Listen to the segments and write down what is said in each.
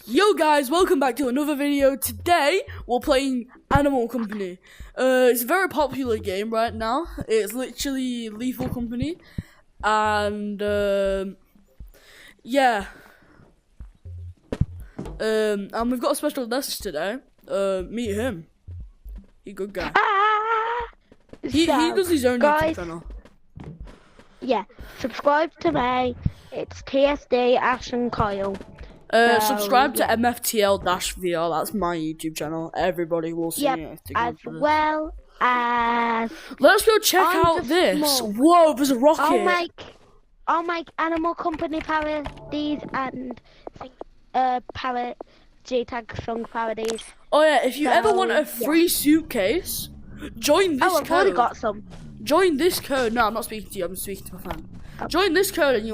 Yo guys, welcome back to another video. Today we're playing Animal Company. It's a very popular game right now. It's literally Lethal Company, and yeah. And we've got a special guest today. Meet him. He's a good guy. He does his own YouTube channel. Yeah, subscribe to me. It's TSD Ash and Kyle. Subscribe to MFTL-VR. That's my YouTube channel. Everybody will see it. As well as. Let's go check out this. Whoa, there's a rocket. I'll make Animal Company parodies and parrot G-Tag song parodies. Oh yeah, if you ever want a free suitcase, join this code. I've already got some. Join this code. No, I'm not speaking to you. I'm speaking to my fan. Join this code and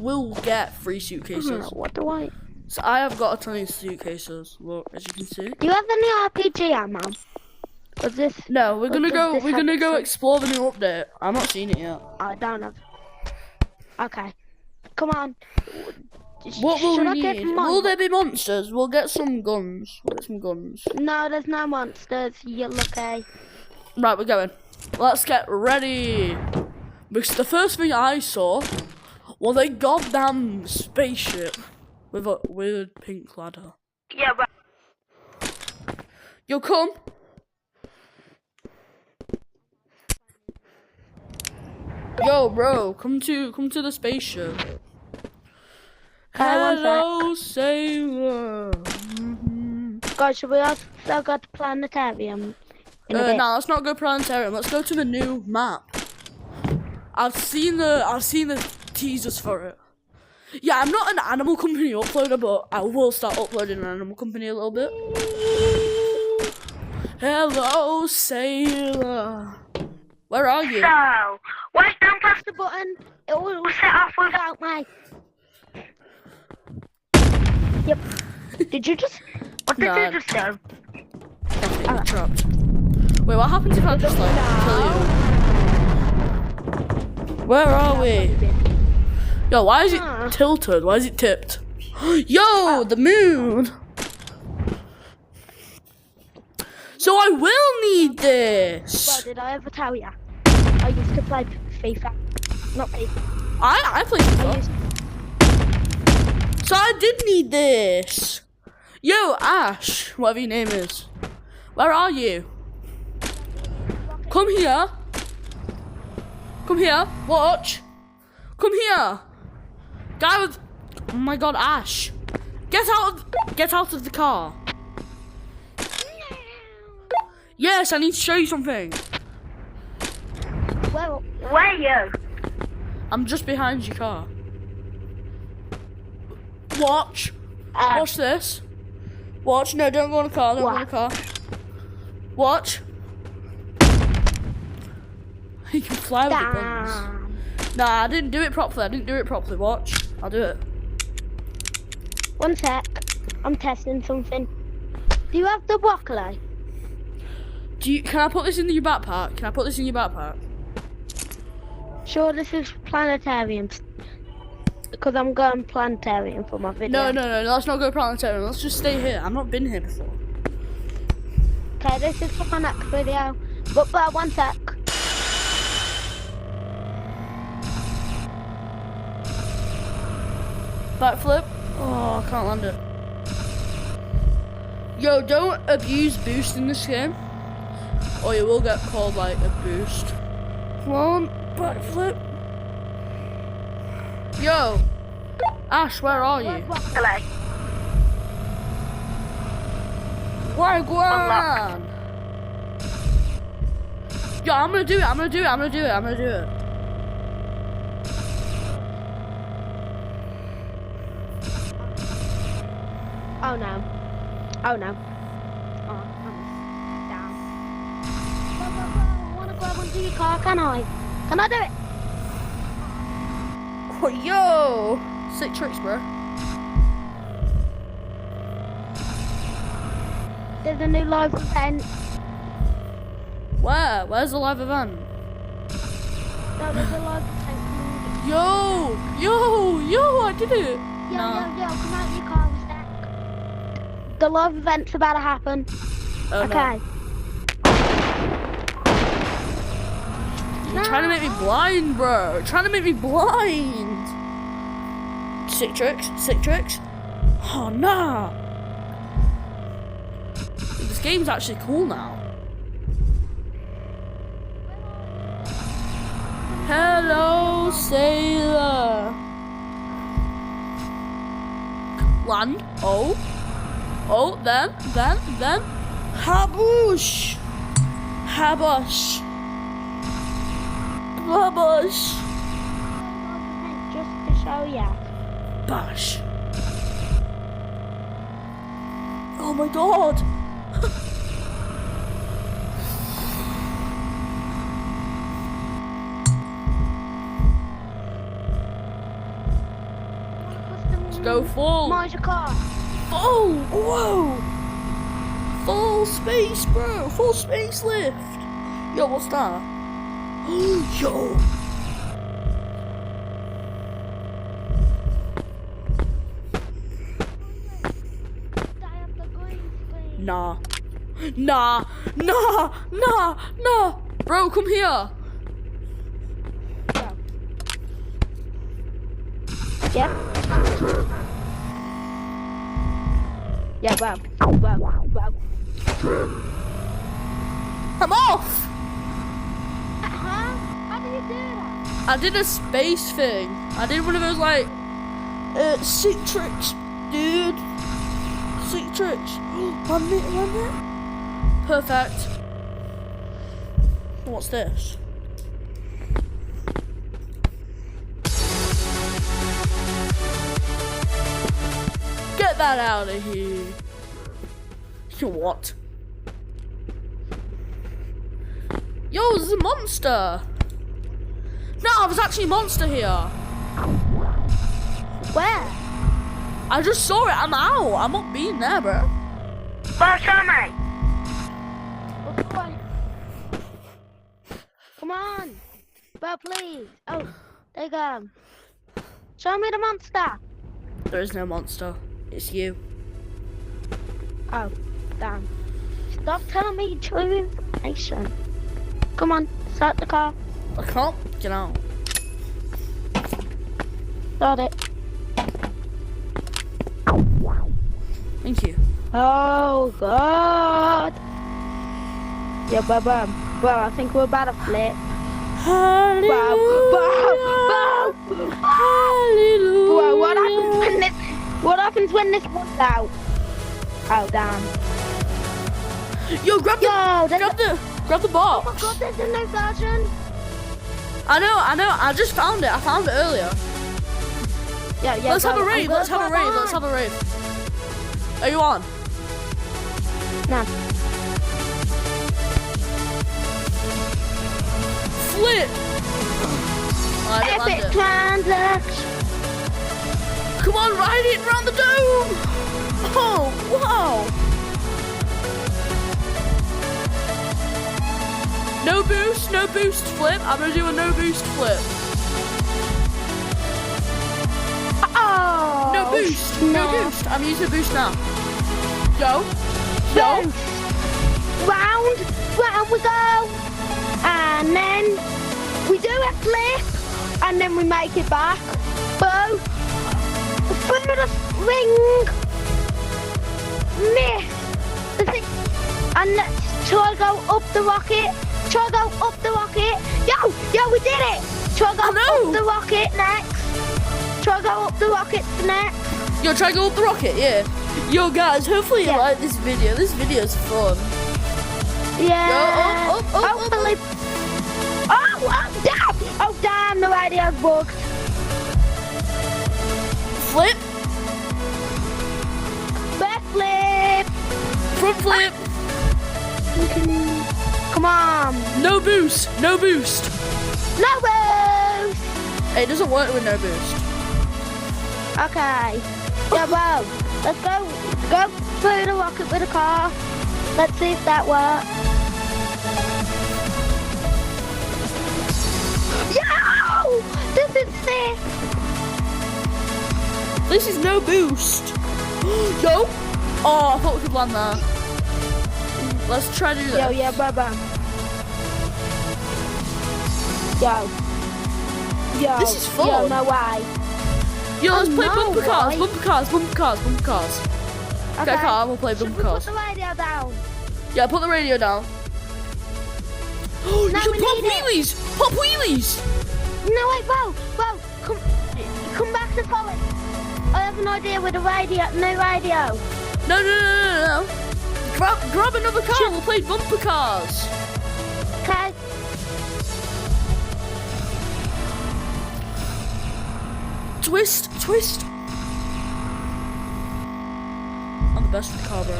will get free suitcases. What do I? So I have got a ton of suitcases. Look, as you can see. Do you have any RPG ammo? No, we're gonna go explore the new update. I've not seen it yet. I don't have. Okay, come on. What will we need? Will there be monsters? We'll get some guns. No, there's no monsters. You're lucky. Right, we're going. Let's get ready. Because the first thing I saw was a goddamn spaceship with a weird pink ladder. Yeah, but Yo, come. Yo, bro, come to the spaceship. Hello, sailor. Guys, should we also go to planetarium? No, let's not go planetarium. Let's go to the new map. I've seen the teasers for it. Yeah, I'm not an Animal Company uploader, but I will start uploading an Animal Company a little bit. Hello, sailor. Where are you? So, wait, don't press the button. It will set off without me. Yep. Did you just? What did you just do? Definitely trapped. Wait, what happens if I just kill you? Where are we? Yo, why is it tilted? Why is it tipped? Yo, the moon! So I will need this! Well, did I ever tell you? I used to play FIFA. Not FIFA. I play FIFA. So I did need this! Yo, Ash, whatever your name is. Where are you? Come here. Come here. Watch. Come here. Guy with... Oh my god, Ash. Get out of the car. Yes, I need to show you something. Well, where are you? I'm just behind your car. Watch. Watch this. Watch. No, don't go in the car. Don't go in the car. Watch. You can fly with the guns. Nah, I didn't do it properly. Watch. I'll do it. One sec. I'm testing something. Do you have the broccoli? Can I put this in your backpack? Sure, this is planetarium. Because I'm going planetarium for my video. No. Let's not go planetarium. Let's just stay here. I've not been here before. Okay, this is for my next video. But one sec. Backflip. Oh, I can't land it. Yo, don't abuse boost in this game, or you will get called like a boost. Come on, backflip. Yo, Ash, where are you? Wagwan. Yo, I'm gonna do it. Oh no. Oh, I'm down. Go. I wanna grab onto your car, can I? Can I do it? Oh, yo! Sick tricks, bro. There's a new live event. Where? Where's the live event? No, there's a live event. Yo! I did it! Yo, come out your car, stack. the live event's about to happen. Oh, Okay. No. You're trying to make me blind, bro. You're trying to make me blind. Sick tricks. Sick tricks. Oh, nah. This game's actually cool now. Hello, sailor. Land. Oh. Oh, then. Haboosh. Habosh. Babosh. Just to show ya. Bash. Oh my god. Let's go full. Mine's your car. Full. Whoa. Full space, bro. Full space lift. Yo, what's that? Yo. Nah. Bro, come here. Yeah. Yeah, wow. I'm off. Huh? How did you do that? I did a space thing. I did one of those like sick tricks, dude. Sick tricks. 1 minute. Perfect. What's this? Get that out of here. You what? Yo, there's a monster. No, there's actually a monster here. Where? I just saw it. I'm out. I'm not being there, bro. Show me. Come on. Bro, please. Oh, there you go. Show me the monster. There is no monster. It's you. Oh, damn. Stop telling me true information. Come on, start the car. I can't get out. Start it. Thank you. Oh, God. Yeah, bro, I think we're about to flip. Hallelujah. Bro. Hallelujah. Bro, what happens when this one's out? Oh, damn. Yo, grab the box. Oh my God, there's a new version. I know. I just found it. I found it earlier. Yeah. Let's have a bro, rave. Let's have a rave. Are you on? No. Flip. Oh, I didn't land Epic it. transaction. Come on, ride it round the dome. Oh, wow. No boost flip. I'm gonna do a no boost flip. Oh. No boost. I'm using a boost now. Go. Round we go. And then we do a flip. And then we make it back. Boom. Through the ring. Miss. And let's try go up the rocket. Yo, we did it. Try go up the rocket next. Yo, try go up the rocket, yeah. Yo, guys, hopefully you like this video. This video's fun. Yeah. Go up. Hopefully. Oh, damn, the radio's bugged. Flip. Back flip. Front flip. Come on. No boost. No boost. It doesn't work with no boost. Okay. Yeah, well, let's go through the rocket with a car. Let's see if that works. Yo! This is sick. This is no boost. Yo. Oh, I thought we could land there. Let's try to do this. Yo, yeah, bam. Yo. Yo. This is fun. Yo, no way. Yo, let's play no bumper cars, way. bumper cars, bumper cars, bumper cars. Okay, car, we'll play bumper cars. Put the radio down. Yeah, put the radio down. Oh, you No, can we pop need it. wheelies! Pop wheelies! No, wait, Bo, come back to Colin. I have an idea with a radio, no radio. No. Grab another car, we'll play bumper cars. Okay. Twist. I'm the best with the car, bro.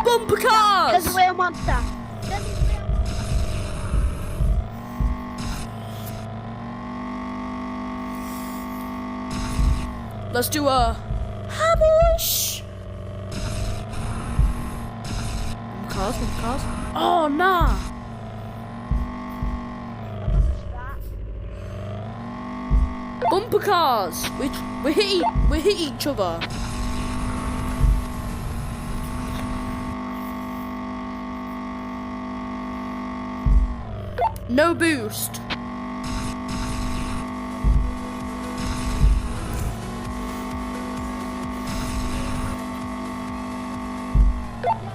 Bumper cars! There's a real monster. Let's do a habush. Bumper cars. Oh, nah. Bumper cars. We hit each other. No boost.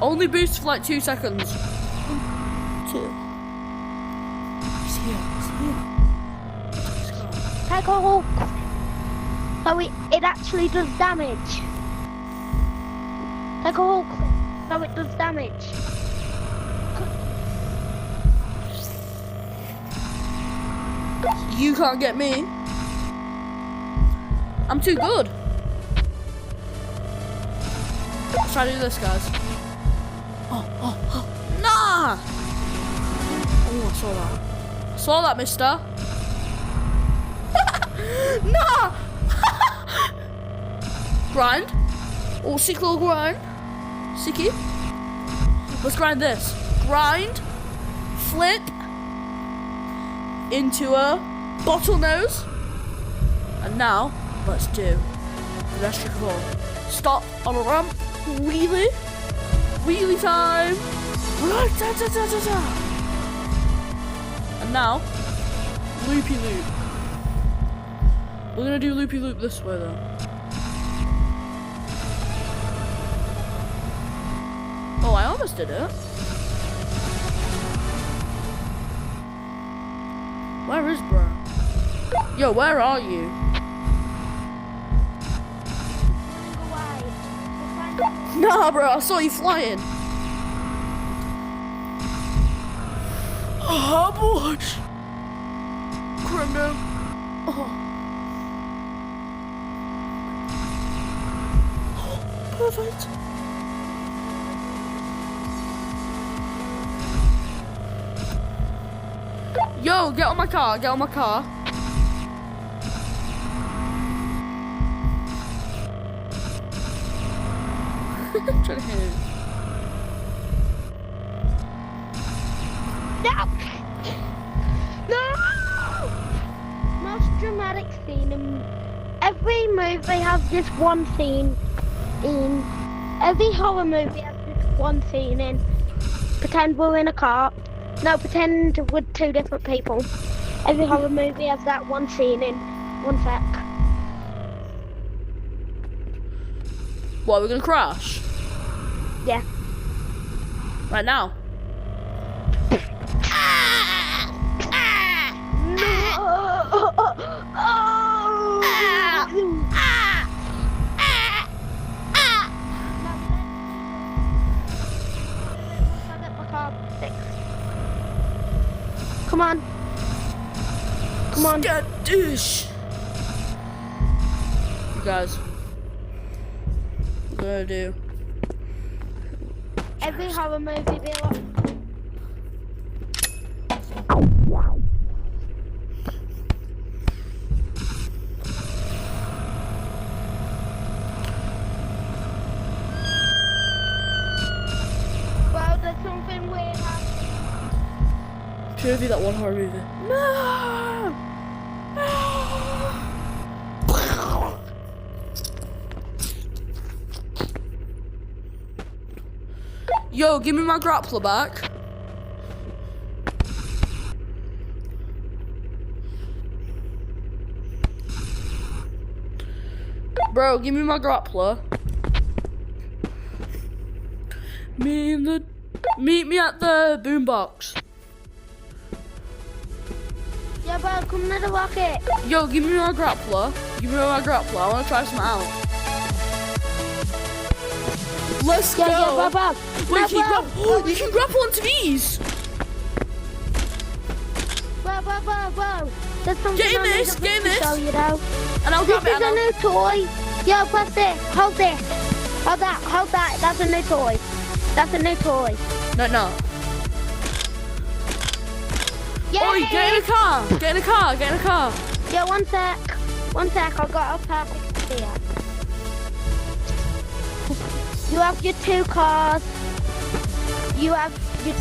Only boost for like 2 seconds. 1, 2. He's here. Take a walk. So it actually does damage. Take a walk. So it does damage. You can't get me. I'm too good. Let's try to do this, guys. Oh. Nah! Oh, I saw that. Saw that, mister. Nah! Grind. Oh, sick little grind. Sicky. Let's grind this. Grind. Flip. Into a bottlenose. And now, let's do the best trick of all. Stop on a ramp. Wheelie. Wheelie time. And now, loopy loop. We're gonna do loopy loop this way though. Oh, I almost did it. Where is bro? Yo, where are you? Nah, bro, I saw you flying. Oh, boy. Crendo. Oh, perfect. Yo, get on my car, get on my car. Try to hit it. No! Most dramatic scene in every movie has this one scene in. Every horror movie has this one scene in. Pretend we're in a car. No, pretend we're 2 different people. Every horror movie has that one scene in. 1 sec. What, we're gonna crash? Yeah. Right now? Come on. Come on. Skadoosh. You guys. We're gonna do. Every horror movie be like. Well, there's something weird happening. Should be that one horror movie. No! Yo, give me my grappler back. Bro, give me my grappler. Meet me at the boombox. Yeah, bro, come to the rocket. Yo, give me my grappler. Give me my grappler. I want to try something out. Let's go. Yeah, bro. Wait, you can grapple onto these. Bro. There's something Get in I this, need get in to this. show you though. And I'll grab This it. is a new toy. Yo, press it. Hold this. Hold that. That's a new toy. That's a new toy. No. Yeah. Oi, get in a car. Yeah, one sec. I've got a perfect idea. You have your 2 cars. You have your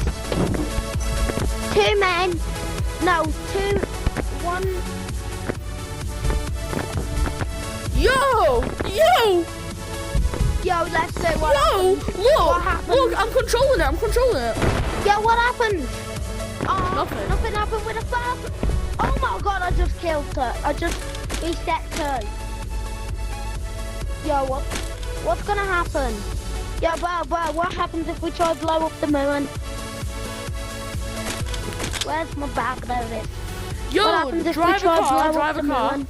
2 men. No, 2, 1. Yo, let's do what happens. look, happens? look, I'm controlling it. Yeah, what happened? Oh, Nothing happened with the first. Oh my god, I just killed her. I just reset her. Yo, what's gonna happen? Yeah, bro, what happens if we try to blow up the moon? Where's my bag? There it is. Yo, What happens if we drive a try to car, blow up the moon?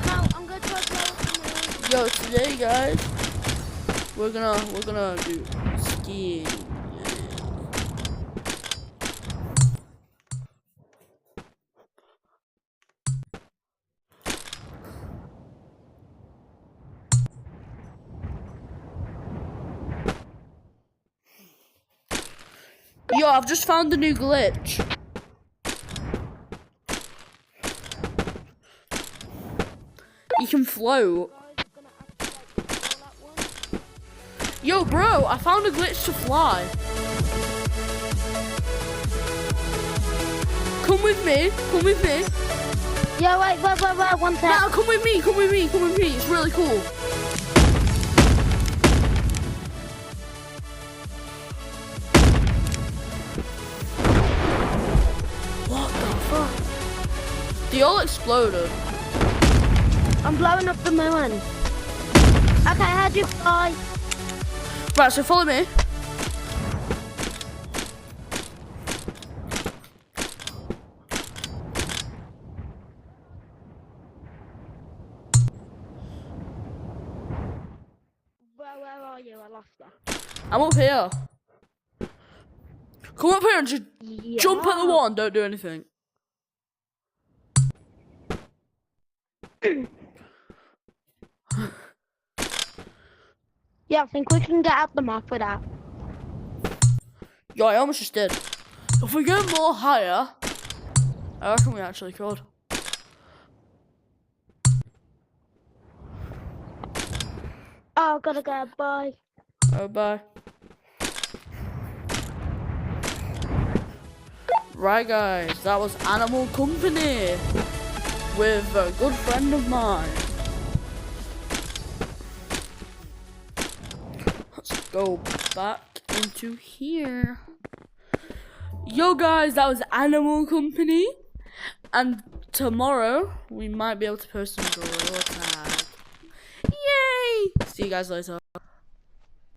No, I'm gonna try to blow up the moon. Yo, today, guys, we're gonna do skiing. Yo, I've just found a new glitch. You can float. Yo, bro, I found a glitch to fly. Come with me. Yeah, wait, one sec. Now, come with me. It's really cool. What the fuck? They all exploded. I'm blowing up the moon. Okay, how'd you fly? Right, so follow me. Where are you? I lost you. I'm up here. Come up here and just Yeah. jump at the wall and don't do anything. Yeah, I think we can get out the map with that. Yo, I almost just did. If we go more higher, I reckon we actually could. Oh, gotta go. Bye. Oh, bye. Right, guys, that was Animal Company with a good friend of mine. Let's go back into here. Yo, guys, that was Animal Company, and tomorrow we might be able to post some gorilla tag. Yay! See you guys later.